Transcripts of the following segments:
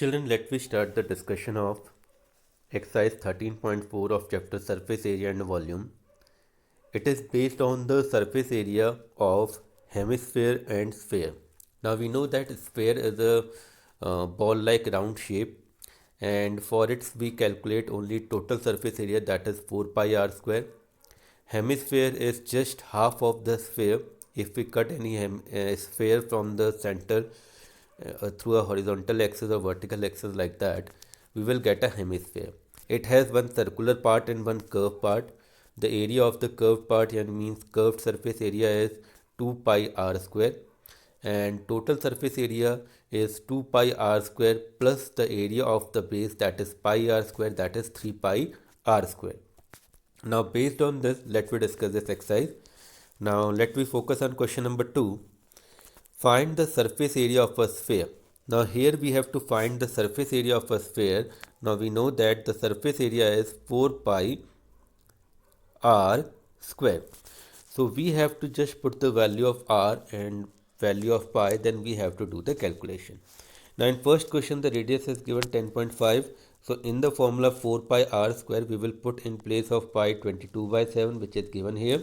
Children, let me start the discussion of exercise 13.4 of chapter surface area and volume. It is based on the surface area of hemisphere and sphere. Now we know that sphere is a ball-like round shape, and for it we calculate only total surface area, that is 4 pi r square. Hemisphere is just half of the sphere. If we cut any sphere from the center through a horizontal axis or vertical axis like that, we will get a hemisphere. It has one circular part and one curved part. The area of the curved part means curved surface area is 2 pi r square, and total surface area is 2 pi r square plus the area of the base, that is pi r square, that is 3 pi r square. Now based on this, let me discuss this exercise. Now let me focus on question number 2. Find the surface area of a sphere. Now here we have to find the surface area of a sphere. Now we know that the surface area is 4 pi r square. So we have to just put the value of r and value of pi, then we have to do the calculation. Now in first question the radius is given 10.5. So in the formula 4 pi r square we will put in place of pi 22/7, which is given here,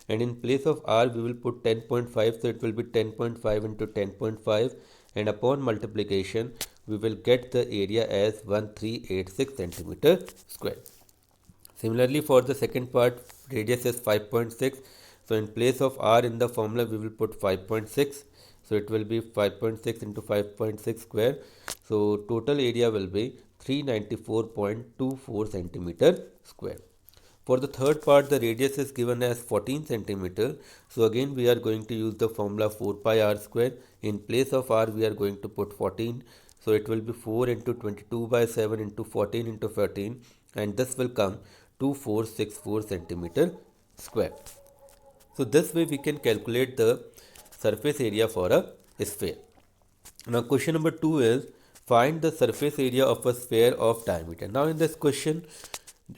and in place of r we will put 10.5. so it will be 10.5 into 10.5, and upon multiplication we will get the area as 1386 centimeter square. Similarly for the second part, radius is 5.6. so in place of r in the formula we will put 5.6. so it will be 5.6 into 5.6 square. So total area will be 394.24 centimeter square. For the third part, the radius is given as 14 centimeter. So again we are going to use the formula 4 pi r square. In place of r we are going to put 14. So it will be 4 into 22/7 into 14 into 13, and this will come 2464 centimeter square. So this way we can calculate the surface area for a sphere. Now question number 2 is find the surface area of a sphere of diameter. Now in this question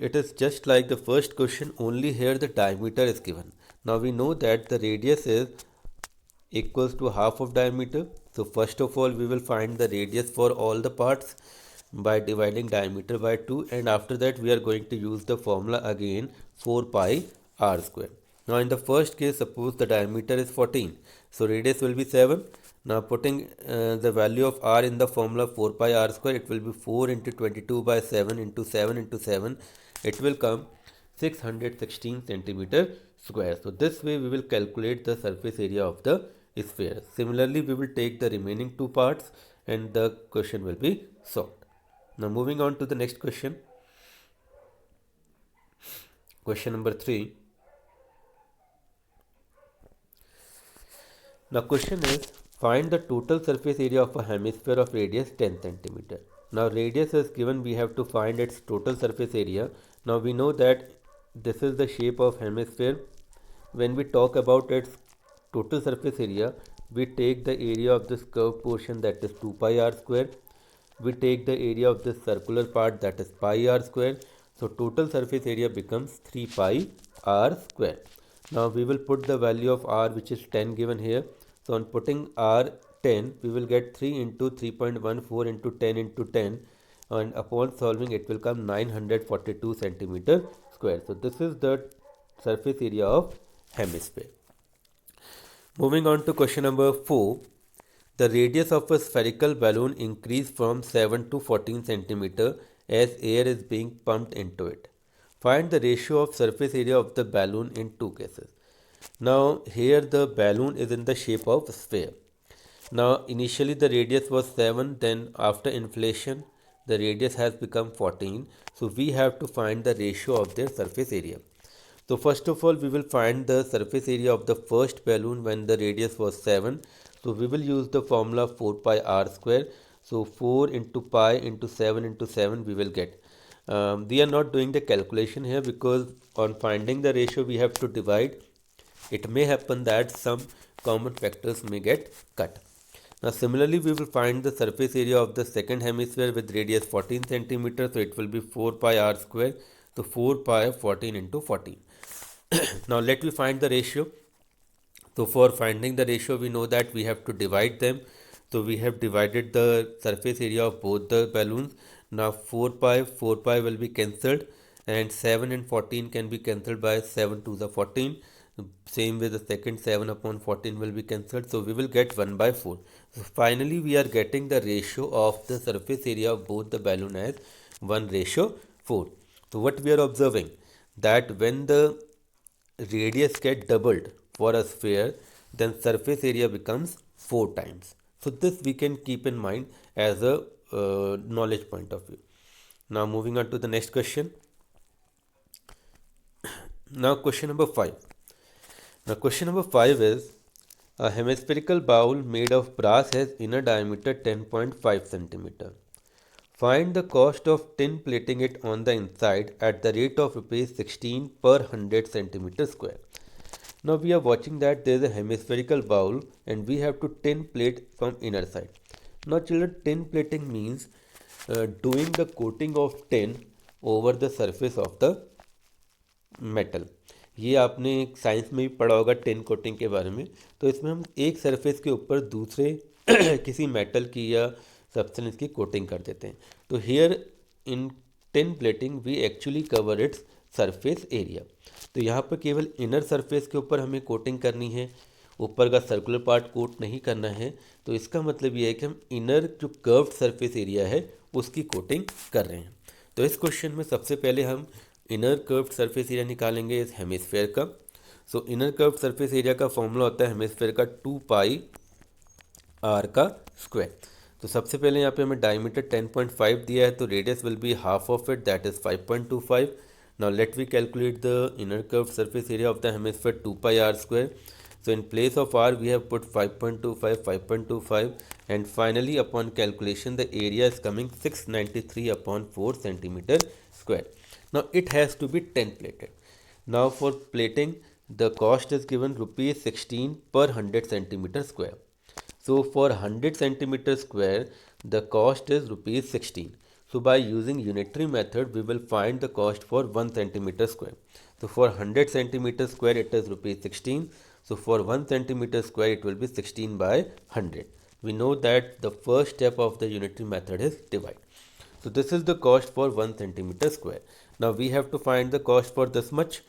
it is just like the first question, only here the diameter is given. Now we know that the radius is equals to half of diameter. So first of all we will find the radius for all the parts by dividing diameter by 2, and after that we are going to use the formula again 4 pi r square. Now in the first case, suppose the diameter is 14, so radius will be 7. Now putting the value of r in the formula 4 pi r square, it will be 4 into 22/7 into 7 into 7, it will come 616 centimeter square. So this way we will calculate the surface area of the sphere. Similarly we will take the remaining two parts and the question will be solved. Now moving on to the next question. Question number 3. Now question is find the total surface area of a hemisphere of radius 10 centimeter. Now radius is given, we have to find its total surface area. Now we know that this is the shape of hemisphere. When we talk about its total surface area, we take the area of this curved portion, that is 2 pi r square. We take the area of this circular part, that is pi r square. So total surface area becomes 3 pi r square. Now we will put the value of r, which is 10 given here. So on putting r 10, we will get 3 into 3.14 into 10 into 10, and upon solving it will come 942 centimeter square. So this is the surface area of hemisphere. Moving on to question number 4. The radius of a spherical balloon increased from 7 to 14 centimeter as air is being pumped into it. Find the ratio of surface area of the balloon in two cases. Now here the balloon is in the shape of sphere. Now initially the radius was 7, then after inflation the radius has become 14. So we have to find the ratio of their surface area. So first of all we will find the surface area of the first balloon when the radius was 7. So we will use the formula 4 pi r square. So 4 into pi into 7 into 7 we will get. We are not doing the calculation here because on finding the ratio we have to divide. It may happen that some common factors may get cut. Now similarly we will find the surface area of the second hemisphere with radius 14 centimeter. So it will be 4 pi r square. So 4 pi 14 into 14. Now let me find the ratio. So for finding the ratio we know that we have to divide them. So we have divided the surface area of both the balloons. Now 4 pi will be cancelled, and 7 and 14 can be cancelled by 7 to the 14. Same with the second, 7 upon 14 will be cancelled. So we will get 1 by 4. So finally we are getting the ratio of the surface area of both the balloon as 1:4. So what we are observing, that when the radius get doubled for a sphere, then surface area becomes 4 times. So this we can keep in mind as a knowledge point of view. Now moving on to the next question. Now question number 5. Now question number 5 is, a hemispherical bowl made of brass has inner diameter 10.5 centimeter. Find the cost of tin plating it on the inside at the rate of rupees 16 per 100 centimeter square. Now we are watching that there is a hemispherical bowl and we have to tin plate from inner side. Now children, tin plating means doing the coating of tin over the surface of the metal. ये आपने science में भी पढ़ा होगा tin coating के बारे में. तो इसमें हम एक सरफेस के ऊपर दूसरे किसी मेटल की या सब्सटेंस की कोटिंग कर देते हैं. तो here in tin plating we actually cover its surface area. तो यहाँ पर केवल इनर सरफेस के ऊपर हमें कोटिंग करनी है, ऊपर का सर्कुलर पार्ट कोट नहीं करना है. तो इसका मतलब ये है कि हम इनर जो कर्व्ड सरफेस एरिया है उसकी कोटिंग कर रहे हैं. तो इस क्वेश्चन में सबसे पहले हम इनर कर्व्ड सरफेस एरिया निकालेंगे इस हेमिस्फेयर का. सो इनर कर्व्ड सरफेस एरिया का फॉर्मूला होता है हेमिस्फेयर का 2 पाई आर का स्क्वायर. तो सबसे पहले यहाँ पे हमें डायमीटर 10.5 दिया है, तो radius will be half of it, that is 5.25. Now let we calculate the inner curved surface area of the hemisphere 2 pi r square. So in place of r we have put 5.25 and finally upon calculation the area is coming 693 upon 4 centimeter square. Now it has to be 10 plated. Now for plating the cost is given rupees 16 per 100 centimeter square. So for 100 centimeter square the cost is rupees 16. So by using unitary method we will find the cost for 1 centimeter square. So for 100 centimeter square it is rupees 16. So for 1 centimeter square it will be 16 by 100. We know that the first step of the unitary method is divide. So this is the cost for 1 centimeter square. Now we have to find the cost for this much.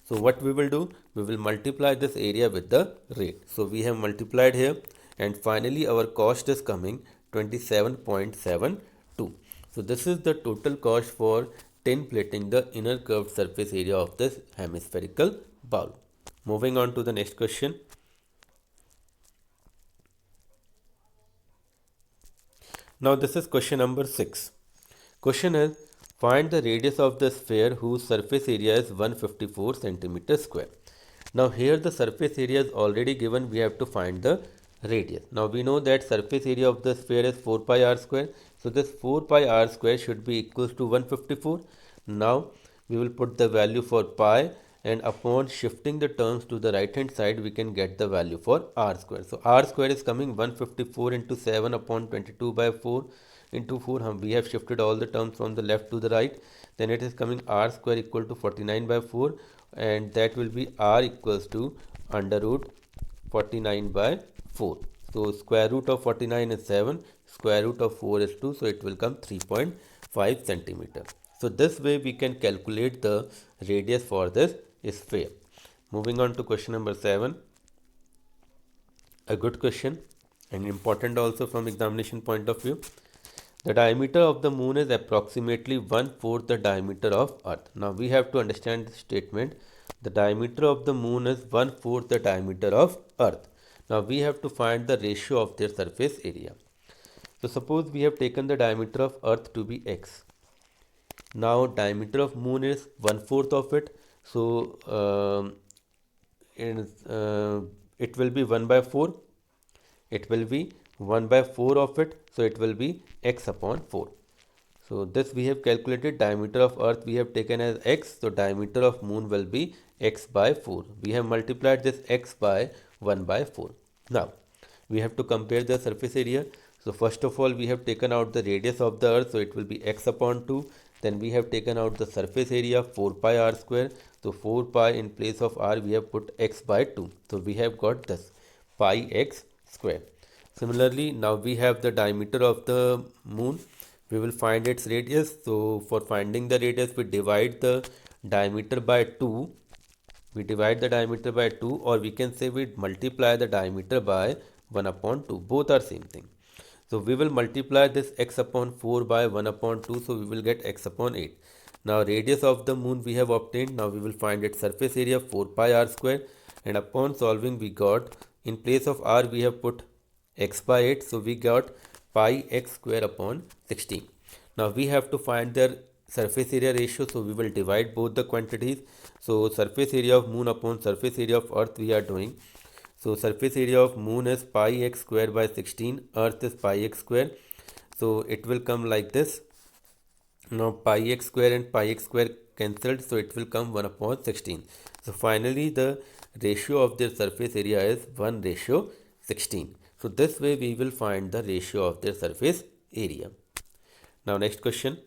So what we will do, we will multiply this area with the rate. So we have multiplied here and finally our cost is coming 27.72. So this is the total cost for tin plating the inner curved surface area of this hemispherical bowl. Moving on to the next question. Now this is question number 6. Question is, find the radius of the sphere whose surface area is 154 centimeter square. Now here the surface area is already given, we have to find the radius. Now we know that surface area of the sphere is 4 pi r square. So this 4 pi r square should be equals to 154. Now we will put the value for pi, and upon shifting the terms to the right hand side we can get the value for r square. So r square is coming 154 into 7 upon 22 by 4 into 4. We have shifted all the terms from the left to the right, then it is coming r square equal to 49 by 4, and that will be r equals to under root 49 by 4. So square root of 49 is 7, square root of 4 is 2, so it will come 3.5 centimeter. So this way we can calculate the radius for this sphere. Moving on to question number 7. A good question and important also from examination point of view. The diameter of the moon is approximately 1/4 the diameter of earth. Now we have to understand this statement. The diameter of the moon is 1/4 the diameter of earth. Now we have to find the ratio of their surface area. So suppose we have taken the diameter of earth to be x. Now diameter of moon is 1/4 of it. So it will be 1 by 4. It will be 1 by 4 of it. So it will be x upon 4. So this we have calculated. Diameter of earth we have taken as x. So diameter of moon will be x by 4. We have multiplied this x by 1 by 4. Now we have to compare the surface area. So first of all we have taken out the radius of the earth. So it will be x upon 2. Then we have taken out the surface area 4 pi r square. So 4 pi in place of r we have put x by 2. So we have got this pi x square. Similarly, now we have the diameter of the moon. We will find its radius. So for finding the radius, we divide the diameter by 2. We divide the diameter by 2, or we can say we multiply the diameter by 1 upon 2. Both are same thing. So we will multiply this x upon 4 by 1 upon 2. So we will get x upon 8. Now radius of the moon we have obtained. Now we will find its surface area 4 pi r square. And upon solving we got, in place of r we have put x by 8. So we got pi x square upon 16. Now we have to find their surface area ratio. So we will divide both the quantities. So surface area of moon upon surface area of earth we are doing. So surface area of moon is pi x square by 16. Earth is pi x square. So it will come like this. Now pi x square and pi x square cancelled. So it will come 1 upon 16. So finally the ratio of their surface area is 1:16. So this way we will find the ratio of their surface area. Now next question.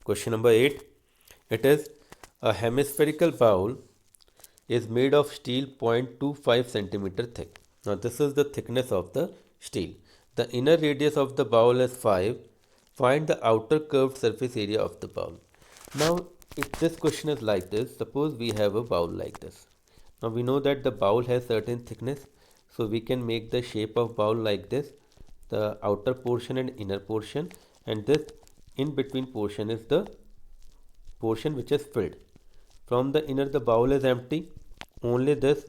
Question number 8. It is a hemispherical bowl is made of steel 0.25 centimeter thick. Now this is the thickness of the steel. The inner radius of the bowl is 5. Find the outer curved surface area of the bowl. Now if this question is like this, suppose we have a bowl like this. Now we know that the bowl has certain thickness, so we can make the shape of bowl like this, the outer portion and inner portion, and this in between portion is the portion which is filled. From the inner the bowl is empty, only this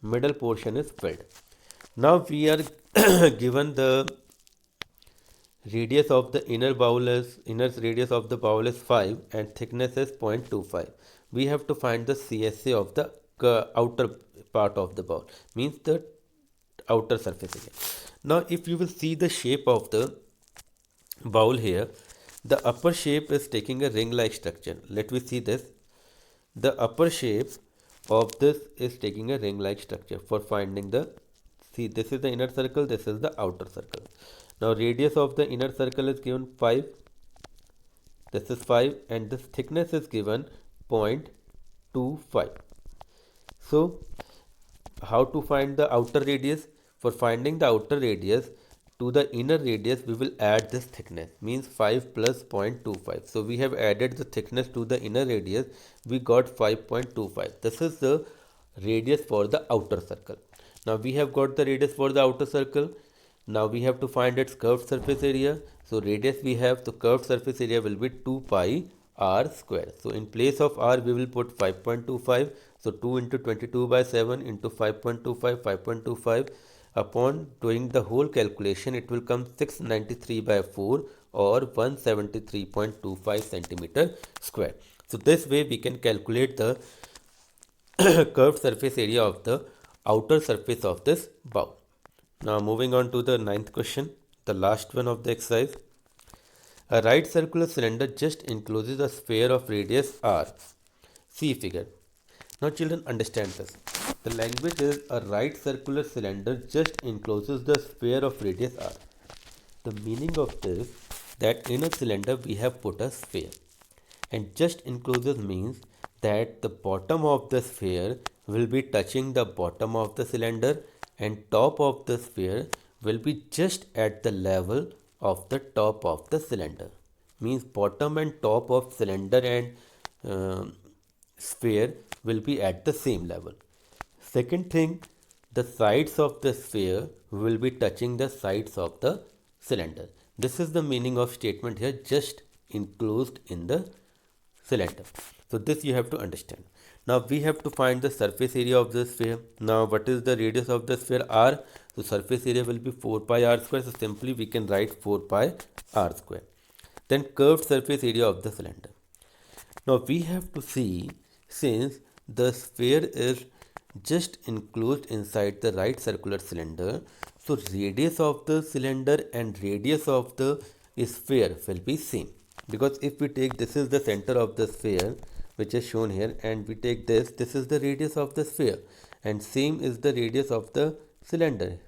middle portion is filled. Now we are given the radius of the inner radius of the bowl is 5 and thickness is 0.25. We have to find the CSA of the outer part of the bowl, means the outer surface area. Now if you will see the shape of the bowl here, the upper shape is taking a ring like structure. Let me see this. The upper shape of this is taking a ring like structure. For finding the, see, this is the inner circle, this is the outer circle. Now radius of the inner circle is given 5, this is 5, and this thickness is given 0.25. So how to find the outer radius? For finding the outer radius, to the inner radius we will add this thickness, means 5 plus 0.25. So we have added the thickness to the inner radius, we got 5.25. This is the radius for the outer circle. Now we have got the radius for the outer circle. Now we have to find its curved surface area. So radius we have, the curved surface area will be 2 pi r square. So in place of r we will put 5.25. So 2 into 22 by 7 into 5.25, 5.25. Upon doing the whole calculation, it will come 693 by 4 or 173.25 centimeter square. So this way we can calculate the curved surface area of the outer surface of this bowl. Now moving on to the 9th question, the last one of the exercise. A right circular cylinder just encloses a sphere of radius r. See figure. Now children, understand this. The language is a right circular cylinder just encloses the sphere of radius r. The meaning of this, that in a cylinder we have put a sphere, and just encloses means that the bottom of the sphere will be touching the bottom of the cylinder and top of the sphere will be just at the level of the top of the cylinder, means bottom and top of cylinder and sphere will be at the same level. Second thing, the sides of the sphere will be touching the sides of the cylinder. This is the meaning of statement here, just enclosed in the cylinder. So this you have to understand. Now we have to find the surface area of the sphere. Now what is the radius of the sphere? R. So surface area will be 4 pi r square. So simply we can write 4 pi r square. Then curved surface area of the cylinder. Now we have to see, since the sphere is just enclosed inside the right circular cylinder, so radius of the cylinder and radius of the sphere will be same. Because if we take, this is the center of the sphere which is shown here, and we take this is the radius of the sphere, and same is the radius of the cylinder,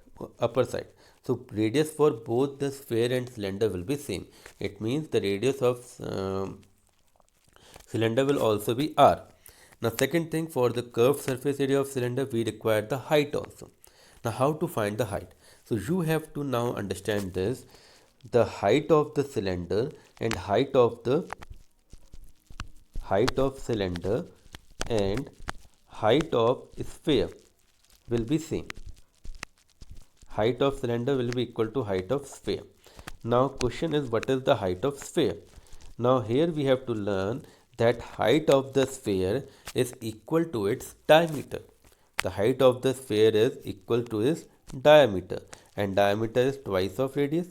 upper side. So radius for both the sphere and cylinder will be same. It means the radius of cylinder will also be r. Now second thing, for the curved surface area of cylinder we require the height also. Now how to find the height? So you have to now understand this, the height of the cylinder and height of cylinder and height of sphere will be same. Height of cylinder will be equal to height of sphere. Now question is, what is the height of sphere? Now here we have to learn that height of the sphere is equal to its diameter. The height of the sphere is equal to its diameter, and diameter is twice of radius.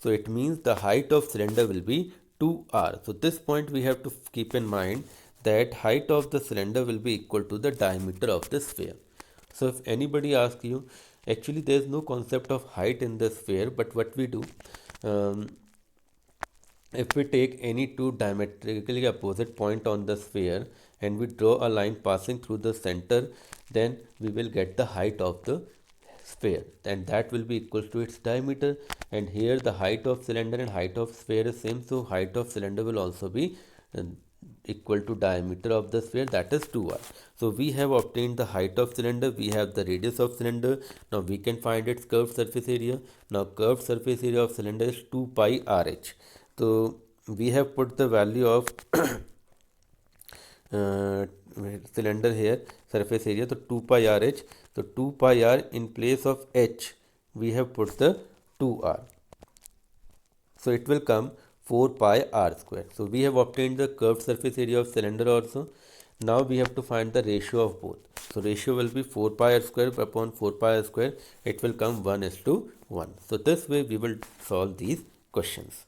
So it means the height of cylinder will be 2r. So this point we have to keep in mind, that height of the cylinder will be equal to the diameter of the sphere. So if anybody asks you, actually there is no concept of height in the sphere, but what we do, if we take any two diametrically opposite point on the sphere and we draw a line passing through the center, then we will get the height of the sphere, and that will be equal to its diameter. And here the height of cylinder and height of sphere is same, so height of cylinder will also be equal to diameter of the sphere, that is 2r. So we have obtained the height of cylinder, we have the radius of cylinder. Now we can find its curved surface area. Now curved surface area of cylinder is 2 pi rh. So we have put the value of uh, cylinder here, surface area, so 2 pi rh. So 2 pi r, in place of h we have put the 2r, so it will come 4 pi r square. So we have obtained the curved surface area of cylinder also. Now we have to find the ratio of both. So ratio will be 4 pi r square upon 4 pi r square. It will come 1:1. So this way we will solve these questions.